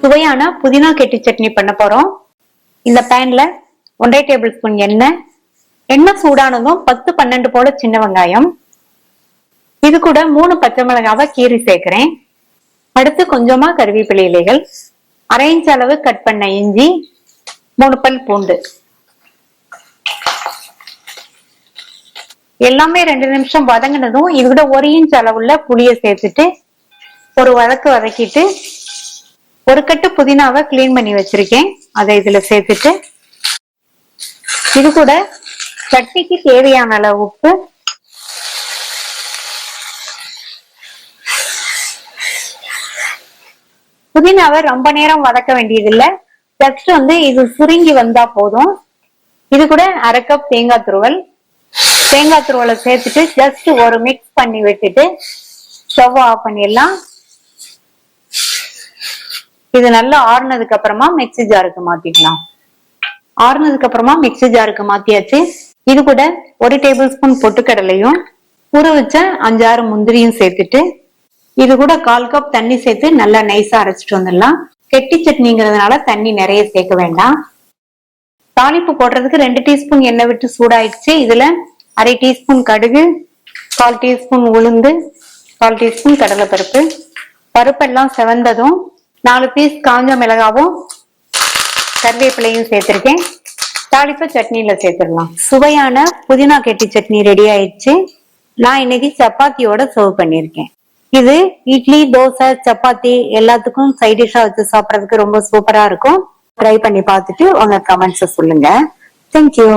சுவையான புதினா கெட்டி சட்னி பண்ண போறோம். இந்த பேன்ல 1.5 டேபிள் ஸ்பூன் எண்ணெய் சூடானதும் 10-12 போல சின்ன வெங்காயம், இது கூட 3 பச்சை மிளகாவை கீறி சேர்க்கிறேன். அடுத்து கொஞ்சமா கருவேப்பிலை இலைகள், 1/2 இன்ச் அளவு கட் பண்ண இஞ்சி, 3 பல் பூண்டு, எல்லாமே 2 நிமிஷம் வதங்கினதும் இது கூட 1 இன்ச் அளவுள்ள புளியை சேர்த்துட்டு ஒரு வதக்கிட்டு ஒரு கட்டு புதினாவை கிளீன் பண்ணி வச்சிருக்கேன், அதை இதுல சேர்த்துட்டு இது கூட சட்னிக்கு தேவையான அளவு உப்பு, புதினாவை ரொம்ப நேரம் வதக்க வேண்டியதில்லை, ஜஸ்ட் இது சுருங்கி வந்தா போதும். இது கூட 1/2 கப் தேங்காய் துருவலை சேர்த்துட்டு ஜஸ்ட் ஒரு மிக்ஸ் பண்ணி விட்டுட்டு ஸ்டவ் ஆஃப் பண்ணிடலாம். இது நல்லா ஆறுனதுக்கு அப்புறமா மிக்ஸி ஜாருக்கு மாத்திக்கலாம். ஆறுனதுக்கு அப்புறமா மிக்ஸி ஜாருக்கு மாத்தியாச்சு. இது கூட 1 டேபிள் ஸ்பூன் பொட்டுக்கடலையும் ஊற வச்ச 5-6 முந்திரியும் சேர்த்துட்டு இது கூட 1/4 கப் தண்ணி சேர்த்து நல்லா நைஸா அரைச்சிட்டு வந்துடலாம். கெட்டி சட்னிங்கிறதுனால தண்ணி நிறைய சேர்க்க வேண்டாம். தாளிப்பு போடுறதுக்கு 2 டீஸ்பூன் எண்ணெய் விட்டு சூடாயிடுச்சு. இதுல 1/2 டீஸ்பூன் கடுகு, 1/4 டீஸ்பூன் உளுந்து, 1/4 டீஸ்பூன் கடலைப்பருப்பு, பருப்பெல்லாம் செவந்ததும் 4 பீஸ் காஞ்ச மிளகாவும் கருவேப்பிலையும் சேர்த்திருக்கேன். தாளிப்பை சட்னியில சேர்த்துடலாம். சுவையான புதினா கெட்டி சட்னி ரெடி ஆயிடுச்சு. நான் இன்னைக்கு சப்பாத்தியோட சர்வ் பண்ணிருக்கேன். இது இட்லி, தோசை, சப்பாத்தி எல்லாத்துக்கும் சைட் டிஷ்ஷா வச்சு சாப்பிடறதுக்கு ரொம்ப சூப்பரா இருக்கும். ட்ரை பண்ணி பார்த்துட்டு உங்க கமெண்ட்ஸ் சொல்லுங்க. தேங்க்யூ.